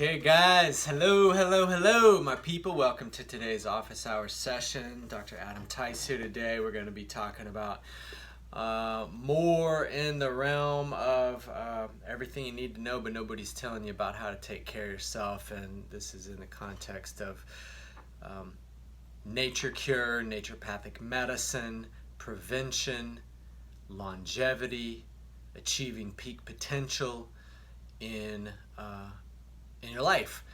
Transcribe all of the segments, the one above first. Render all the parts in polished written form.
Okay guys, hello my people. Welcome to today's office hours session. Dr. Adam Tice here today. We're going to be talking about more in the realm of everything you need to know but nobody's telling you about how to take care of yourself, and this is in the context of nature cure, naturopathic medicine, prevention, longevity, achieving peak potential in your life.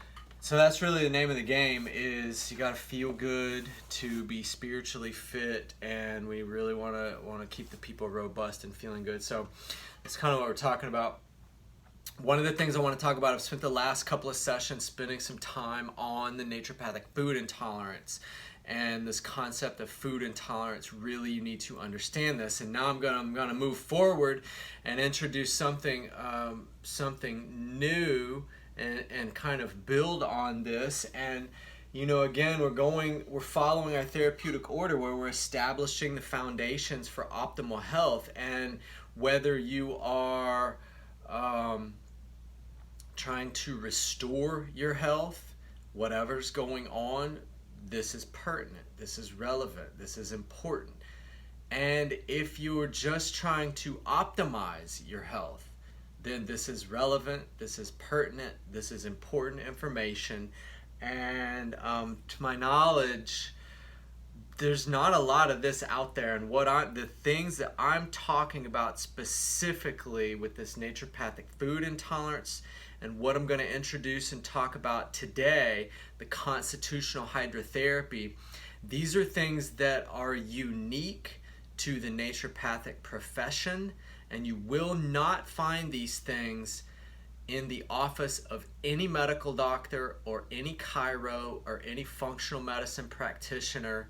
So that's really the name of the game, is you got to feel good to be spiritually fit, and we really want to keep the people robust and feeling good. So that's kind of what we're talking about. One of the things I want to talk about, I've spent the last couple of sessions spending some time on the naturopathic food intolerance and this concept of food intolerance. Really, you need to understand this. And now I'm gonna move forward and introduce something new and kind of build on this. And again, we're following our therapeutic order where we're establishing the foundations for optimal health. And whether you are trying to restore your health, whatever's going on, this is pertinent, this is relevant, this is important. And if you're just trying to optimize your health, then this is relevant, this is pertinent, this is important information. And to my knowledge, there's not a lot of this out there. And the things that I'm talking about specifically with this naturopathic food intolerance, and what I'm going to introduce and talk about today, the constitutional hydrotherapy, these are things that are unique to the naturopathic profession, and you will not find these things in the office of any medical doctor or any chiro or any functional medicine practitioner.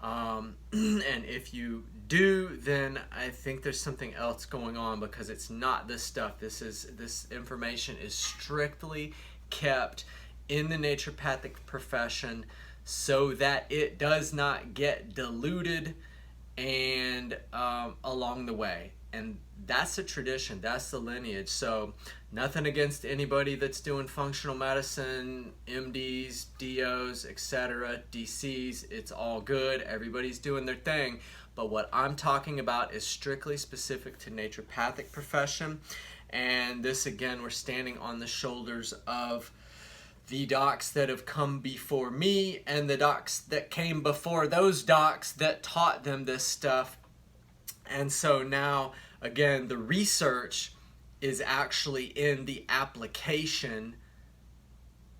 And if you do, then I think there's something else going on, because it's not this stuff. This information is strictly kept in the naturopathic profession so that it does not get diluted and along the way. And that's the tradition, that's the lineage. So nothing against anybody that's doing functional medicine, MDs, DOs, etc., DCs. It's all good. Everybody's doing their thing. But what I'm talking about is strictly specific to naturopathic profession. And this, again, we're standing on the shoulders of the docs that have come before me and the docs that came before those docs that taught them this stuff. And so now, again, the research is actually in the application,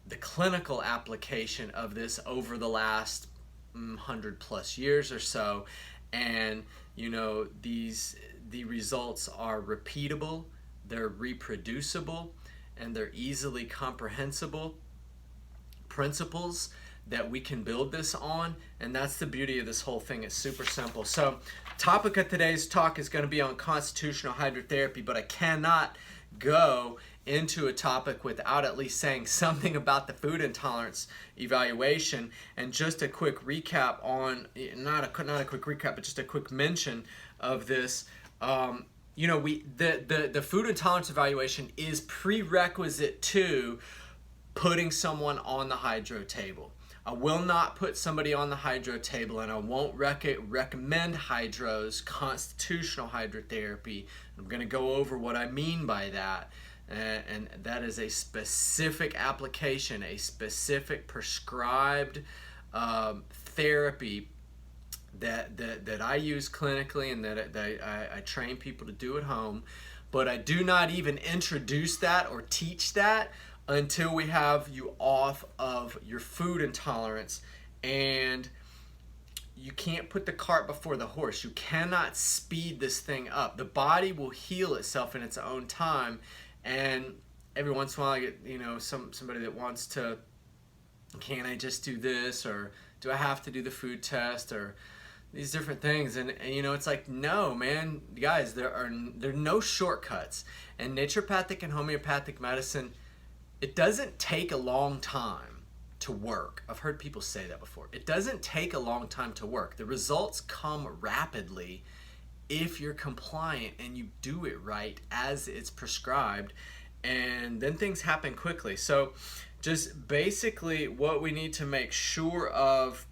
the clinical application of this over the last 100 plus years or so. And the results are repeatable, they're reproducible, and they're easily comprehensible principles that we can build this on. And that's the beauty of this whole thing. It's super simple. So topic of today's talk is going to be on constitutional hydrotherapy, but I cannot go into a topic without at least saying something about the food intolerance evaluation. And just a quick recap on, not a quick recap, but just a quick mention of this. The food intolerance evaluation is prerequisite to putting someone on the hydro table. I will not put somebody on the hydro table, and I won't recommend hydros, constitutional hydrotherapy. I'm going to go over what I mean by that. And that is a specific application, a specific prescribed therapy that I use clinically, and that I train people to do at home. But I do not even introduce that or teach that until we have you off of your food intolerance. And you can't put the cart before the horse. You cannot speed this thing up. The body will heal itself in its own time. And every once in a while I get somebody that wants to, can I just do this, or do I have to do the food test, or these different things. And it's like, no, man, guys, there are no shortcuts. And naturopathic and homeopathic medicine, it doesn't take a long time to work. I've heard people say that before. It doesn't take a long time to work. The results come rapidly if you're compliant and you do it right as it's prescribed, and then things happen quickly. So just basically what we need to make sure of,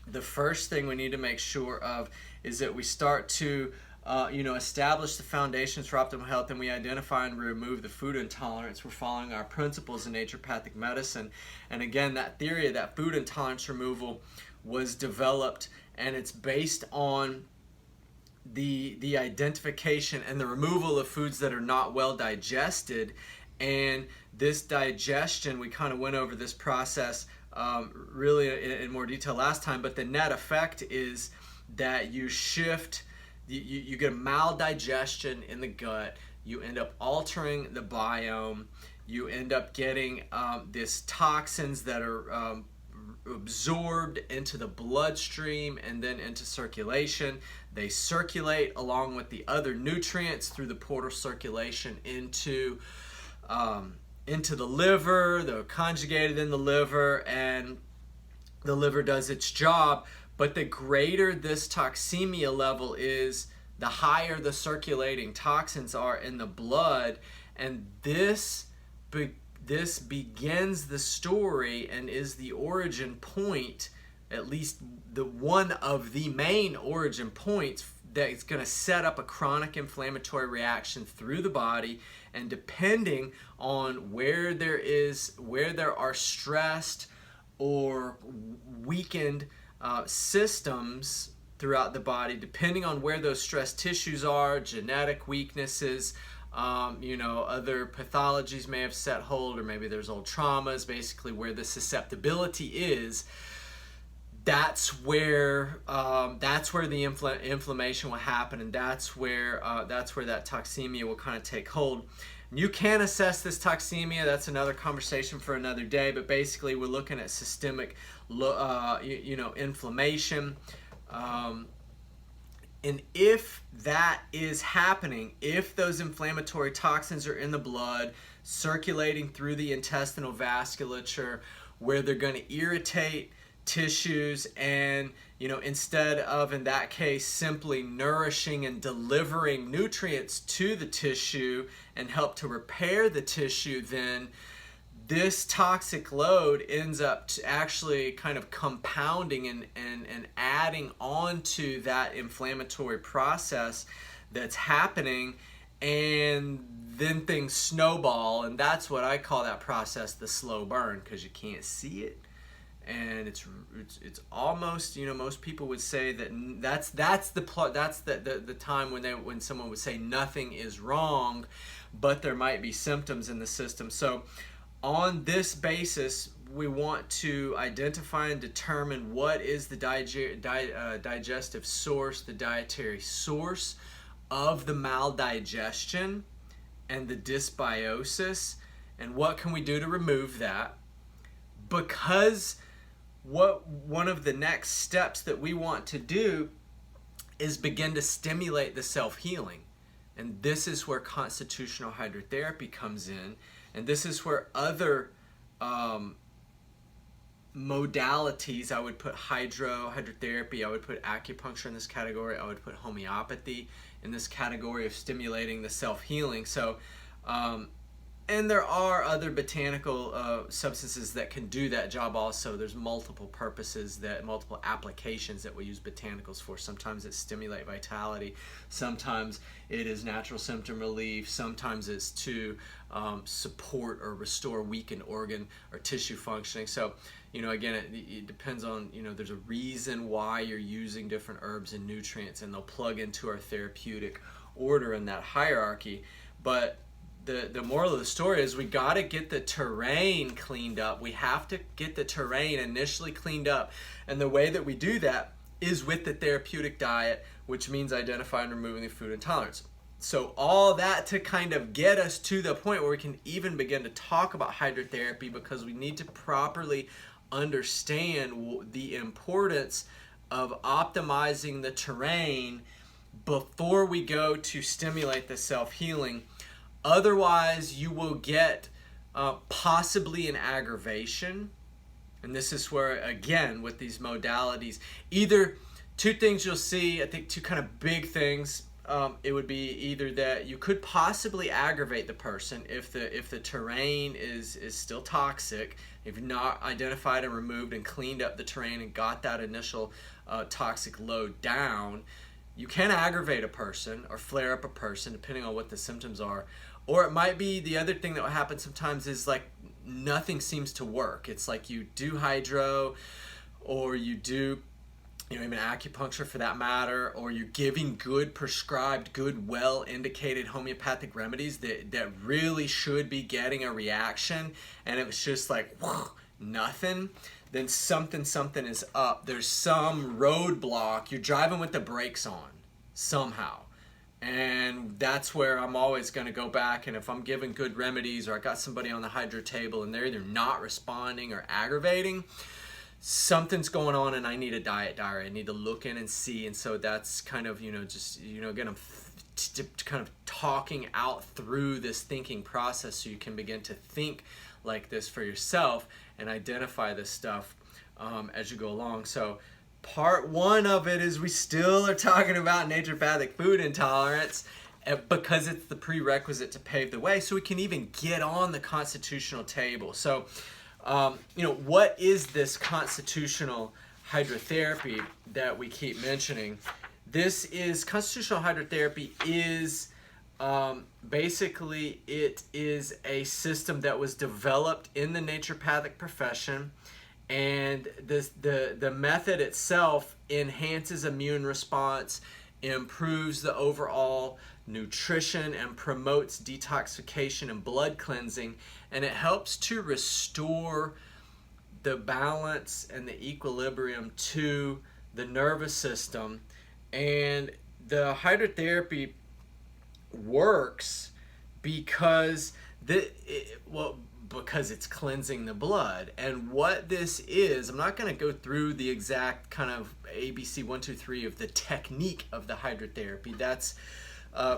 the first thing we need to make sure of is that we start to establish the foundations for optimal health, and we identify and remove the food intolerance. We're following our principles in naturopathic medicine. And again, that theory of that food intolerance removal was developed, and it's based on the identification and the removal of foods that are not well digested. And this digestion, we kind of went over this process really in more detail last time, but the net effect is that you shift, you get a maldigestion in the gut, you end up altering the biome, you end up getting these toxins that are absorbed into the bloodstream and then into circulation. They circulate along with the other nutrients through the portal circulation into the liver. They're conjugated in the liver, and the liver does its job. But the greater this toxemia level is, the higher the circulating toxins are in the blood, and this begins the story and is the origin point, at least the one of the main origin points, that is going to set up a chronic inflammatory reaction through the body. And depending on where there are stressed or weakened systems throughout the body, depending on where those stress tissues are, genetic weaknesses, other pathologies may have set hold, or maybe there's old traumas, basically where the susceptibility is, that's where the inflammation will happen, and that's where that toxemia will kind of take hold. You can assess this toxemia. That's another conversation for another day. But basically, we're looking at systemic, inflammation. And if that is happening, if those inflammatory toxins are in the blood, circulating through the intestinal vasculature, where they're going to irritate tissues, and instead of, in that case, simply nourishing and delivering nutrients to the tissue and help to repair the tissue, then this toxic load ends up actually kind of compounding and adding on to that inflammatory process that's happening, and then things snowball. And that's what I call that process the slow burn, because you can't see it. And it's almost, most people would say that's the time when someone would say nothing is wrong, but there might be symptoms in the system. So on this basis, we want to identify and determine what is the digestive source, the dietary source of the maldigestion and the dysbiosis, and what can we do to remove that. Because one of the next steps that we want to do is begin to stimulate the self-healing. And this is where constitutional hydrotherapy comes in. And this is where other modalities, I would put hydrotherapy, I would put acupuncture in this category, I would put homeopathy in this category of stimulating the self-healing. So, and there are other botanical substances that can do that job also. There's multiple applications that we use botanicals for. Sometimes it's stimulate vitality, sometimes it is natural symptom relief, sometimes it's to support or restore weakened organ or tissue functioning. So, again, it depends on, there's a reason why you're using different herbs and nutrients, and they'll plug into our therapeutic order in that hierarchy. But the moral of the story is we got to get the terrain cleaned up. We have to get the terrain initially cleaned up. And the way that we do that is with the therapeutic diet, which means identifying and removing the food intolerance. So all that to kind of get us to the point where we can even begin to talk about hydrotherapy, because we need to properly understand the importance of optimizing the terrain before we go to stimulate the self-healing. Otherwise, you will get possibly an aggravation. And this is where, again, with these modalities, either two things you'll see, I think two kind of big things. it would be either that you could possibly aggravate the person if the terrain is still toxic, if you've not identified and removed and cleaned up the terrain and got that initial toxic load down. You can aggravate a person or flare up a person depending on what the symptoms are. Or it might be the other thing that will happen sometimes is like nothing seems to work. It's like you do hydro, or you do, even acupuncture for that matter, or you're giving good prescribed, good, well indicated homeopathic remedies that really should be getting a reaction, and it was just like nothing. Then something is up. There's some roadblock. You're driving with the brakes on somehow. And that's where I'm always going to go back, and if I'm giving good remedies or I got somebody on the hydro table and they're either not responding or aggravating, something's going on and I need a diet diary. I need to look in and see. And so that's kind of, again, I'm kind of talking out through this thinking process so you can begin to think like this for yourself and identify this stuff as you go along. So part one of it is we still are talking about naturopathic food intolerance because it's the prerequisite to pave the way so we can even get on the constitutional table. So, what is this constitutional hydrotherapy that we keep mentioning? Constitutional hydrotherapy is basically, it is a system that was developed in the naturopathic profession, and the method itself enhances immune response, improves the overall nutrition, and promotes detoxification and blood cleansing, and it helps to restore the balance and the equilibrium to the nervous system. And the hydrotherapy works because because it's cleansing the blood. And what this is, I'm not going to go through the exact kind of ABC 1, 2, 3 of the technique of the hydrotherapy. That's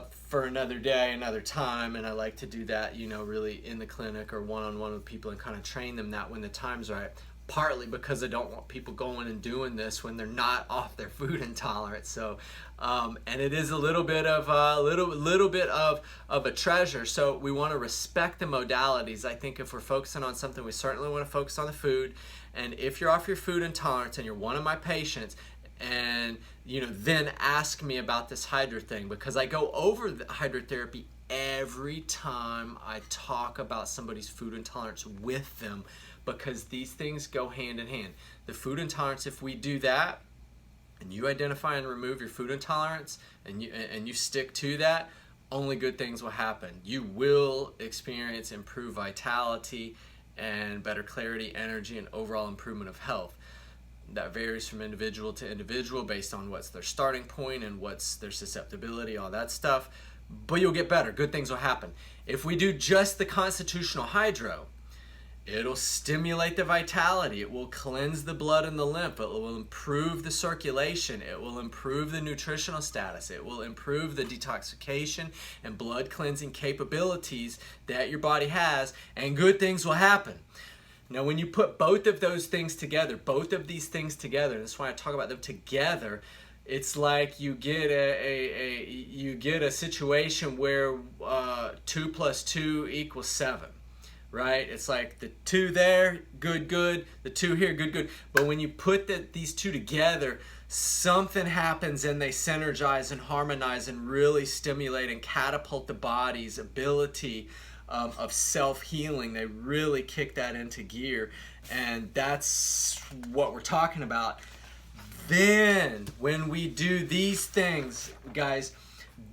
for another day, another time, and I like to do that, really in the clinic or one-on-one with people and kind of train them that when the time's right. Partly because I don't want people going and doing this when they're not off their food intolerance. So, and it is a little bit of a treasure. So we want to respect the modalities. I think if we're focusing on something, we certainly want to focus on the food. And if you're off your food intolerance and you're one of my patients, and then ask me about this hydro thing, because I go over the hydrotherapy every time I talk about somebody's food intolerance with them, because these things go hand in hand. The food intolerance, if we do that and you identify and remove your food intolerance and you stick to that, only good things will happen. You will experience improved vitality and better clarity, energy, and overall improvement of health. That varies from individual to individual based on what's their starting point and what's their susceptibility, all that stuff. But you'll get better. Good things will happen. If we do just the constitutional hydro, it'll stimulate the vitality. It will cleanse the blood and the lymph. It will improve the circulation. It will improve the nutritional status. It will improve the detoxification and blood cleansing capabilities that your body has, and good things will happen. Now, when you put both of those things together, both of these things together, and that's why I talk about them together, it's like you get a situation where 2 + 2 = 7. Right? It's like the 2 there, good, the 2 here, good. But when you put these two together, something happens and they synergize and harmonize and really stimulate and catapult the body's ability of self-healing. They really kick that into gear. And that's what we're talking about. Then, when we do these things, guys,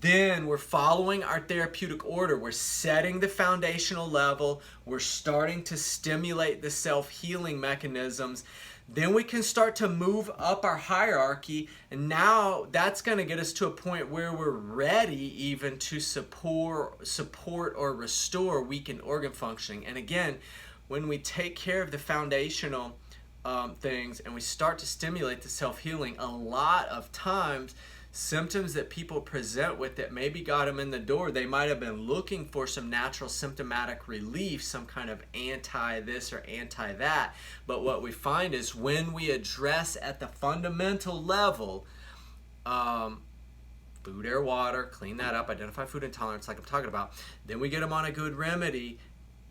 then we're following our therapeutic order. We're setting the foundational level. We're starting to stimulate the self-healing mechanisms. Then we can start to move up our hierarchy. And now that's going to get us to a point where we're ready even to support or restore weakened organ functioning. And again, when we take care of the foundational things and we start to stimulate the self-healing, a lot of times symptoms that people present with that maybe got them in the door, they might have been looking for some natural symptomatic relief, some kind of anti-this or anti-that. But what we find is when we address at the fundamental level food, air, water, clean that up, identify food intolerance like I'm talking about. Then we get them on a good remedy,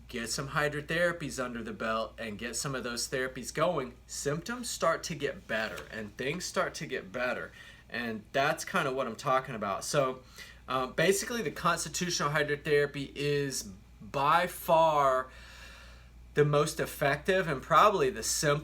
get some hydrotherapies under the belt, and get some of those therapies going. Symptoms start to get better and things start to get better. And that's kind of what I'm talking about. So basically the constitutional hydrotherapy is by far the most effective and probably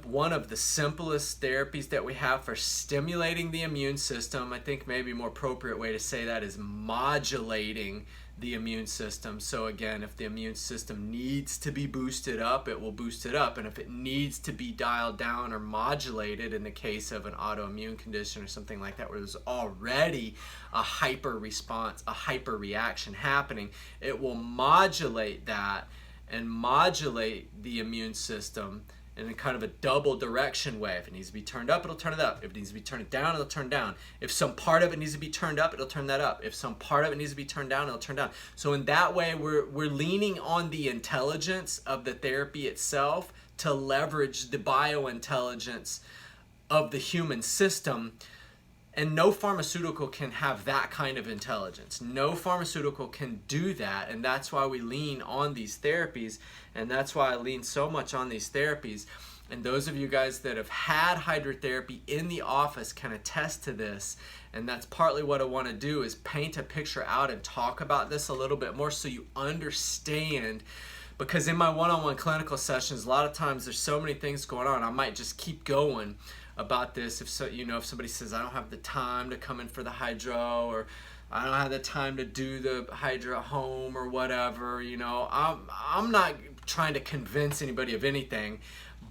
one of the simplest therapies that we have for stimulating the immune system. I think maybe a more appropriate way to say that is modulating the immune system. So again, if the immune system needs to be boosted up, it will boost it up. And if it needs to be dialed down or modulated in the case of an autoimmune condition or something like that where there's already a hyper response, a hyper reaction happening, it will modulate that and modulate the immune system in a kind of a double direction way. If it needs to be turned up, it'll turn it up. If it needs to be turned down, it'll turn down. If some part of it needs to be turned up, it'll turn that up. If some part of it needs to be turned down, it'll turn down. So in that way, we're leaning on the intelligence of the therapy itself to leverage the biointelligence of the human system. And no pharmaceutical can have that kind of intelligence. No pharmaceutical can do that, and that's why we lean on these therapies, and that's why I lean so much on these therapies. And those of you guys that have had hydrotherapy in the office can attest to this, and that's partly what I want to do is paint a picture out and talk about this a little bit more so you understand. Because in my one-on-one clinical sessions, a lot of times there's so many things going on, I might just keep going about this. If somebody says I don't have the time to come in for the hydro, or I don't have the time to do the hydro at home or whatever, I'm not trying to convince anybody of anything,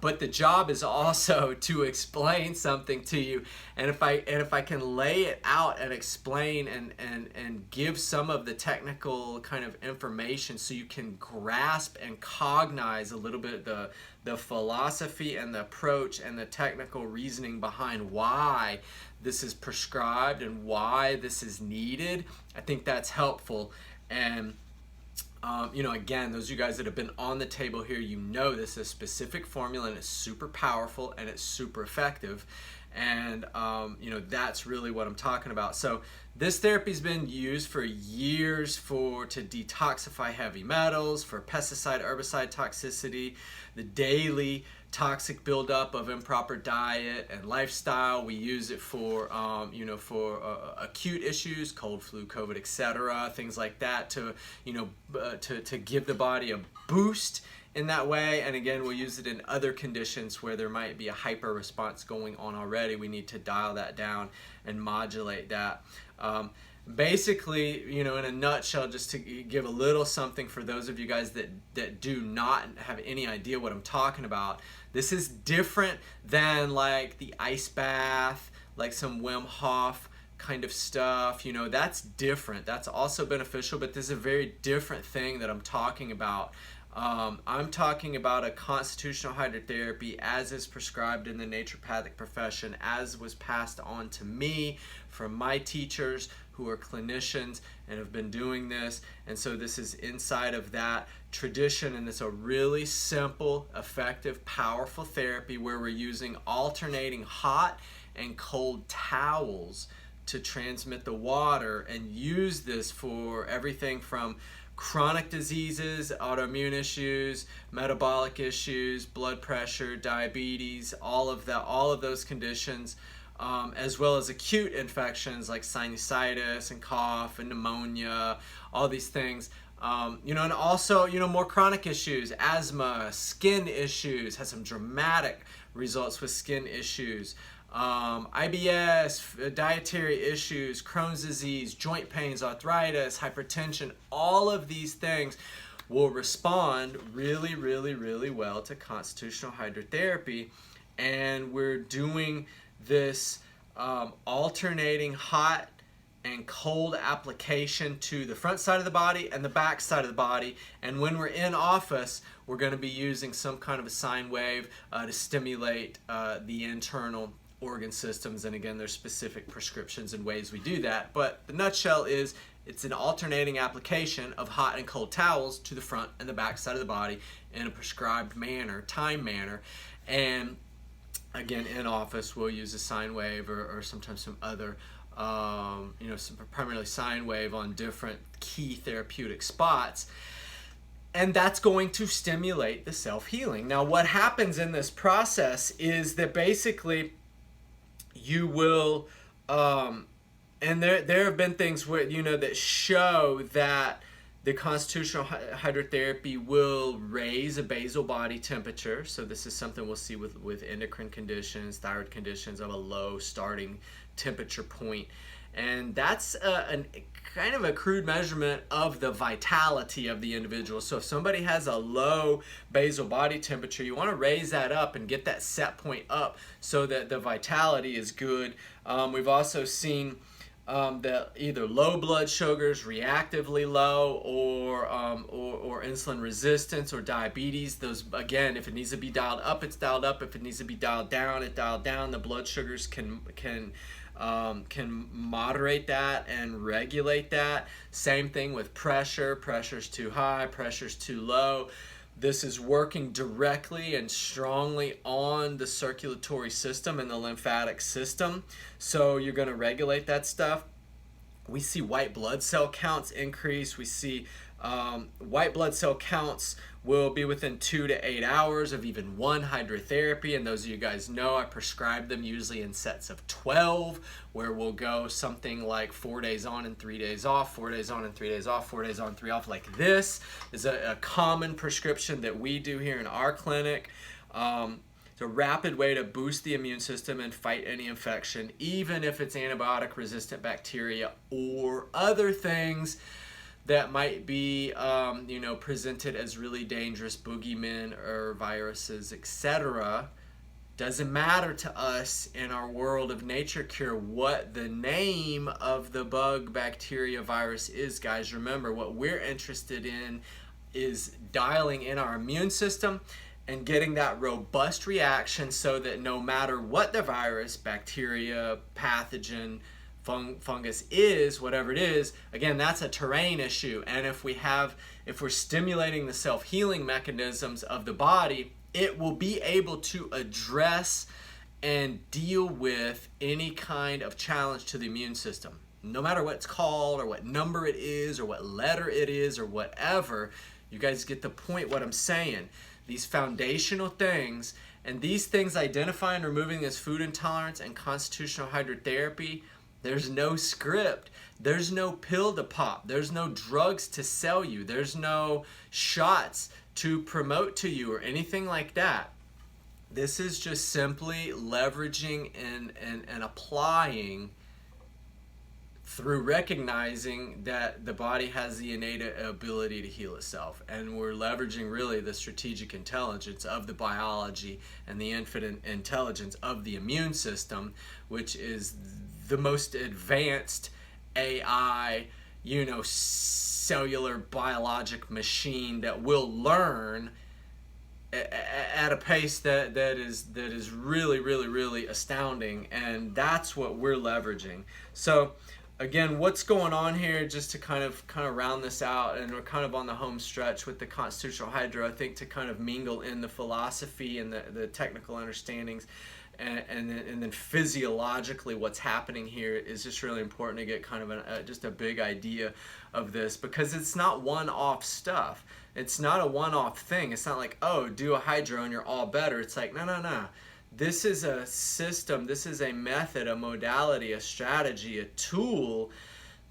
but the job is also to explain something to you. And if I can lay it out and explain and give some of the technical kind of information so you can grasp and cognize a little bit the philosophy and the approach and the technical reasoning behind why this is prescribed and why this is needed, I think that's helpful. And again, those of you guys that have been on the table here, this is a specific formula and it's super powerful and it's super effective. And, that's really what I'm talking about. So this therapy's been used for years to detoxify heavy metals, for pesticide, herbicide toxicity, the daily toxic buildup of improper diet and lifestyle. We use it for, acute issues, cold, flu, COVID, etc., things like that, to give the body a boost in that way. And again, we'll use it in other conditions where there might be a hyper response going on already. We need to dial that down and modulate that. Basically, in a nutshell, just to give a little something for those of you guys that do not have any idea what I'm talking about, this is different than like the ice bath, like some Wim Hof kind of stuff. That's different. That's also beneficial, but this is a very different thing that I'm talking about. I'm talking about a constitutional hydrotherapy as is prescribed in the naturopathic profession, as was passed on to me from my teachers who are clinicians and have been doing this. And so this is inside of that tradition, and it's a really simple, effective, powerful therapy where we're using alternating hot and cold towels to transmit the water, and use this for everything from chronic diseases, autoimmune issues, metabolic issues, blood pressure, diabetes, all of those conditions, as well as acute infections like sinusitis and cough and pneumonia, all these things. And also, more chronic issues, asthma, skin issues, has some dramatic results with skin issues. IBS, dietary issues, Crohn's disease, joint pains, arthritis, hypertension, all of these things will respond really, really, really well to constitutional hydrotherapy. And we're doing this alternating hot and cold application to the front side of the body and the back side of the body. And when we're in office, we're going to be using some kind of a sine wave to stimulate the internal organ systems. And again, there's specific prescriptions and ways we do that, but the nutshell is it's an alternating application of hot and cold towels to the front and the back side of the body in a prescribed manner, time manner. And again, in office we'll use a sine wave or sometimes some other primarily sine wave on different key therapeutic spots. And that's going to stimulate the self-healing. Now, what happens in this process is that basically you will, and there have been things where, that show that the constitutional hydrotherapy will raise a basal body temperature. So this is something we'll see with endocrine conditions, thyroid conditions of a low starting temperature point. And that's a kind of a crude measurement of the vitality of the individual. So if somebody has a low basal body temperature, you want to raise that up and get that set point up so that the vitality is good. We've also seen that either low blood sugars, reactively low, or insulin resistance or diabetes. Those, again, if it needs to be dialed up, it's dialed up. If it needs to be dialed down, it's dialed down. The blood sugars can moderate that and regulate that. Same thing with pressure. Pressure's too high, pressure's too low. This is working directly and strongly on the circulatory system and the lymphatic system. So you're going to regulate that stuff. We see white blood cell counts increase. We see white blood cell counts will be within 2 to 8 hours of even one hydrotherapy. And those of you guys know, I prescribe them usually in sets of 12, where we'll go something like 4 days on and 3 days off, 4 days on and 3 days off, 4 days on, 3 off. Like this is a common prescription that we do here in our clinic. It's a rapid way to boost the immune system and fight any infection, even if it's antibiotic resistant bacteria or other things that might be presented as really dangerous boogeymen or viruses, etc. Doesn't matter to us in our world of nature cure what the name of the bug, bacteria, virus is, guys. Remember, what we're interested in is dialing in our immune system and getting that robust reaction so that no matter what the virus, bacteria, pathogen, fungus is, whatever it is, again, that's a terrain issue. And if we're stimulating the self-healing mechanisms of the body, it will be able to address and deal with any kind of challenge to the immune system. No matter what it's called or what number it is or what letter it is or whatever, you guys get the point what I'm saying. These foundational things, and these things identifying and removing as food intolerance and constitutional hydrotherapy, there's no script. There's no pill to pop. There's no drugs to sell you. There's no shots to promote to you or anything like that. This is just simply leveraging and applying through recognizing that the body has the innate ability to heal itself. And we're leveraging really the strategic intelligence of the biology and the infinite intelligence of the immune system, which is the most advanced AI, cellular biologic machine that will learn at a pace that is really, really, really astounding. And that's what we're leveraging. So again, what's going on here, just to kind of round this out, and we're kind of on the home stretch with the constitutional hydro, I think, to kind of mingle in the philosophy and the technical understandings, and then physiologically what's happening here is just really important to get kind of just a big idea of this, because it's not one-off stuff. It's not a one-off thing. It's not like, oh, do a hydro and you're all better. It's like, no. This is a system, this is a method, a modality, a strategy, a tool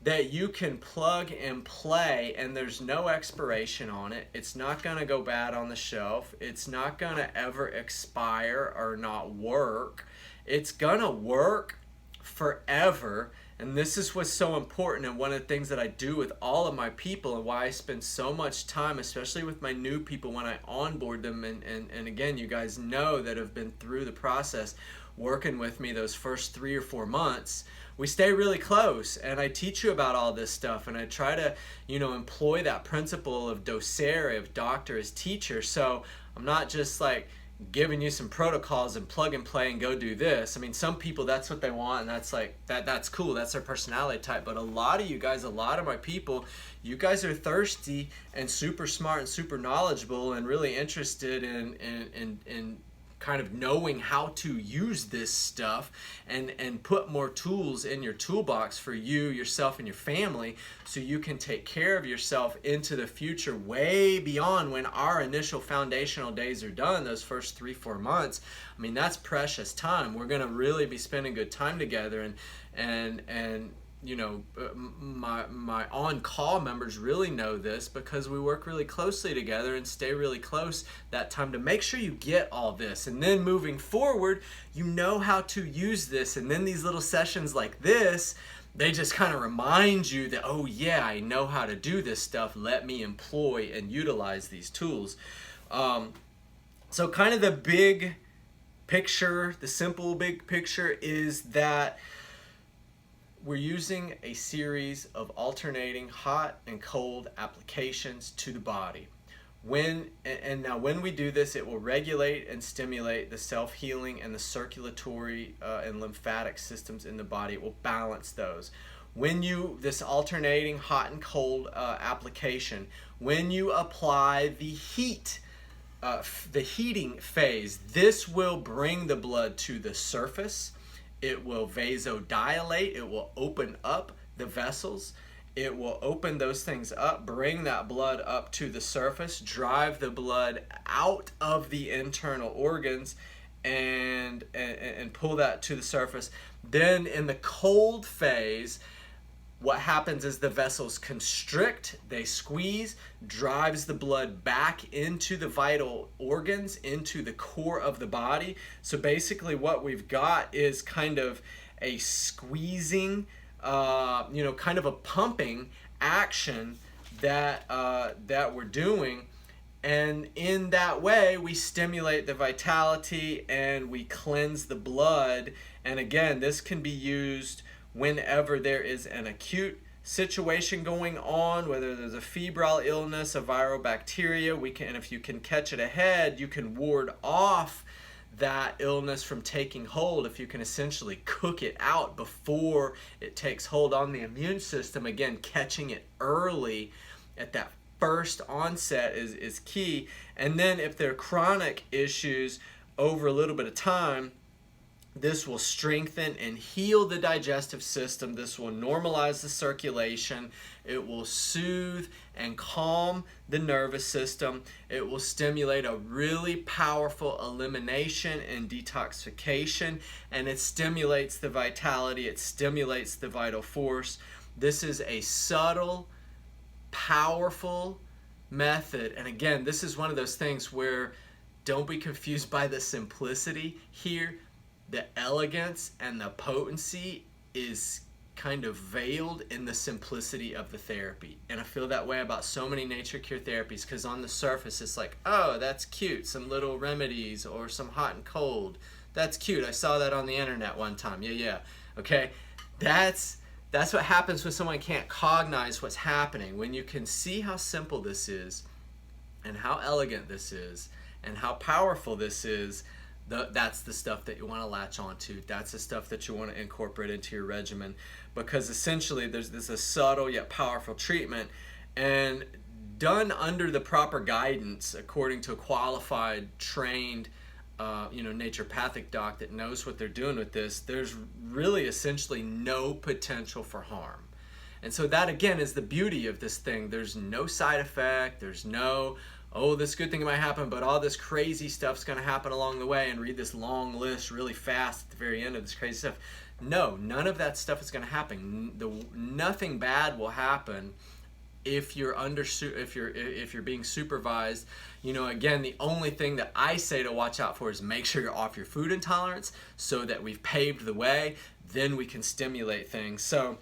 that you can plug and play, and there's no expiration on it. It's not going to go bad on the shelf. It's not going to ever expire or not work. It's going to work forever. And this is what's so important, and one of the things that I do with all of my people, and why I spend so much time, especially with my new people when I onboard them, and again, you guys know that have been through the process working with me those first 3 or 4 months, we stay really close, and I teach you about all this stuff, and I try to employ that principle of docere, of doctor as teacher. So I'm not just like giving you some protocols and plug and play and go do this. I mean, some people, that's what they want, and that's like that's cool, that's their personality type. But a lot of you guys, a lot of my people, you guys are thirsty and super smart and super knowledgeable and really interested in kind of knowing how to use this stuff and put more tools in your toolbox for you, yourself, and your family, so you can take care of yourself into the future, way beyond when our initial foundational days are done, those first 3-4 months. I mean, that's precious time. We're going to really be spending good time together, and you know, my on-call members really know this, because we work really closely together and stay really close that time to make sure you get all this. And then moving forward, you know how to use this. And then these little sessions like this, they just kind of remind you that, oh yeah, I know how to do this stuff. Let me employ and utilize these tools. So kind of the big picture, the simple big picture is that we're using a series of alternating hot and cold applications to the body. Now when we do this, it will regulate and stimulate the self-healing and the circulatory and lymphatic systems in the body. It will balance those. This alternating hot and cold application, when you apply the heating phase, this will bring the blood to the surface. It will vasodilate. It will open up the vessels. It will open those things up, bring that blood up to the surface, drive the blood out of the internal organs, and pull that to the surface. Then in the cold phase, what happens is the vessels constrict, they squeeze, drives the blood back into the vital organs, into the core of the body. So basically what we've got is kind of a squeezing, kind of a pumping action that we're doing. And in that way, we stimulate the vitality and we cleanse the blood. And again, this can be used whenever there is an acute situation going on, whether there's a febrile illness, a viral bacteria, and if you can catch it ahead, you can ward off that illness from taking hold. If you can essentially cook it out before it takes hold on the immune system, again, catching it early at that first onset is key. And then if there are chronic issues over a little bit of time, this will strengthen and heal the digestive system. This will normalize the circulation. It will soothe and calm the nervous system. It will stimulate a really powerful elimination and detoxification, and it stimulates the vitality. It stimulates the vital force. This is a subtle, powerful method. And again, this is one of those things where don't be confused by the simplicity here. The elegance and the potency is kind of veiled in the simplicity of the therapy. And I feel that way about so many nature cure therapies, because on the surface it's like, oh, that's cute, some little remedies or some hot and cold. That's cute. I saw that on the internet one time. Yeah. Okay. That's what happens when someone can't cognize what's happening. When you can see how simple this is and how elegant this is and how powerful this is, that's the stuff that you want to latch onto. That's the stuff that you want to incorporate into your regimen, because essentially there's a subtle yet powerful treatment, and done under the proper guidance according to a qualified, trained naturopathic doc that knows what they're doing with this. There's really essentially no potential for harm. And so that again is the beauty of this thing. There's no side effect. There's no, oh, this good thing might happen, but all this crazy stuff's going to happen along the way, and read this long list really fast at the very end of this crazy stuff. No, none of that stuff is going to happen. Nothing bad will happen if you're if you're being supervised. Again, the only thing that I say to watch out for is make sure you're off your food intolerance, so that we've paved the way. Then we can stimulate things. So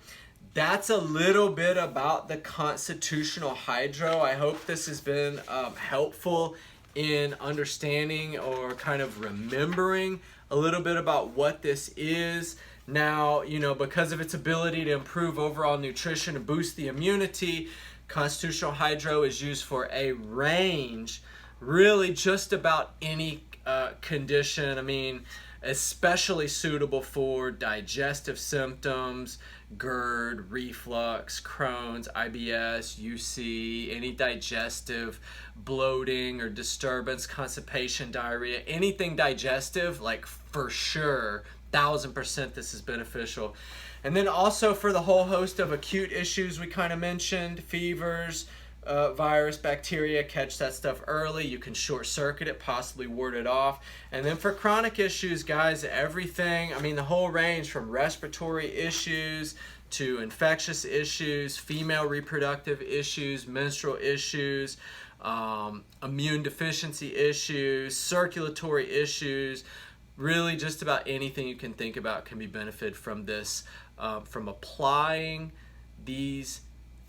that's a little bit about the constitutional hydro. I hope this has been helpful in understanding or kind of remembering a little bit about what this is. Now, because of its ability to improve overall nutrition and boost the immunity, constitutional hydro is used for a range, really just about any condition. I mean, especially suitable for digestive symptoms, GERD, reflux, Crohn's, IBS, UC, any digestive bloating or disturbance, constipation, diarrhea, anything digestive, like for sure, 1000% this is beneficial. And then also for the whole host of acute issues we kind of mentioned, fevers, virus, bacteria, catch that stuff early. You can short circuit it, possibly ward it off. And then for chronic issues, guys, everything, I mean the whole range from respiratory issues to infectious issues, female reproductive issues, menstrual issues, immune deficiency issues, circulatory issues, really just about anything you can think about can be benefited from this, from applying these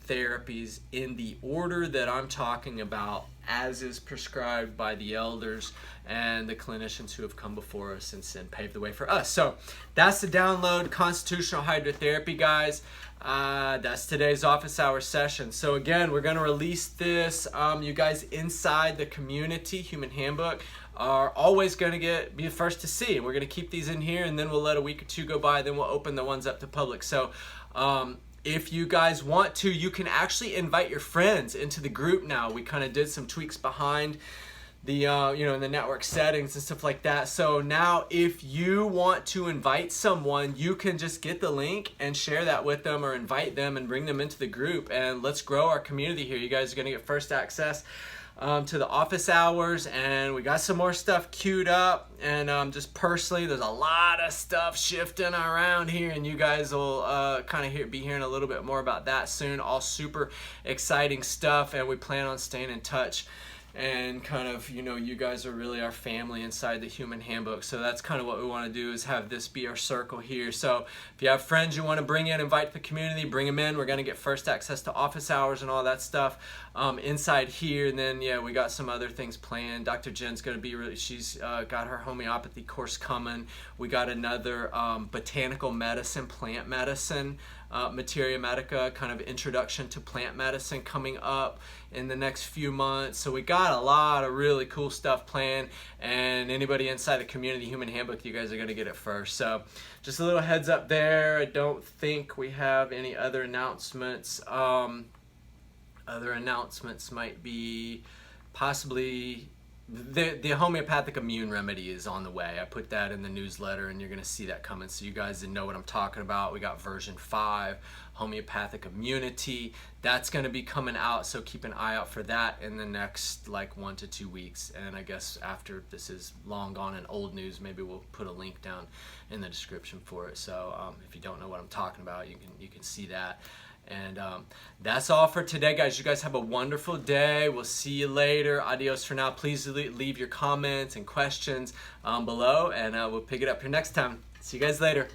therapies in the order that I'm talking about, as is prescribed by the elders and the clinicians who have come before us and paved the way for us. So that's the download, Constitutional Hydrotherapy, guys. That's today's office hour session. So again, we're going to release this. You guys inside the community Human Handbook are always going to be the first to see. We're going to keep these in here, and then we'll let a week or two go by, then we'll open the ones up to public. So if you guys want to, you can actually invite your friends into the group now. We kind of did some tweaks behind the in the network settings and stuff like that. So now if you want to invite someone, you can just get the link and share that with them, or invite them and bring them into the group, and let's grow our community here. You guys are going to get first access to the office hours, and we got some more stuff queued up. And just personally, there's a lot of stuff shifting around here, and you guys will kind of be hearing a little bit more about that soon. All super exciting stuff, and we plan on staying in touch. And kind of, you guys are really our family inside the Human Handbook. So that's kind of what we want to do, is have this be our circle here. So if you have friends you want to bring in, invite the community, bring them in. We're going to get first access to office hours and all that stuff inside here. And then, yeah, we got some other things planned. Dr. Jen's going to be she's got her homeopathy course coming. We got another botanical medicine, plant medicine, Materia Medica, kind of introduction to plant medicine coming up in the next few months. So we got a lot of really cool stuff planned, and anybody inside the community Human Handbook, you guys are going to get it first. So just a little heads up there. I don't think we have any other announcements. Other announcements might be possibly the homeopathic immune remedy is on the way. I put that in the newsletter, and you're going to see that coming, so you guys know what I'm talking about. We got version 5, homeopathic immunity. That's going to be coming out, so keep an eye out for that in the next 1 to 2 weeks. And I guess after this is long gone and old news, maybe we'll put a link down in the description for it. So if you don't know what I'm talking about, you can see that. And that's all for today, guys. You guys have a wonderful day. We'll see you later. Adios for now. Please leave your comments and questions below, and we'll pick it up here next time. See you guys later.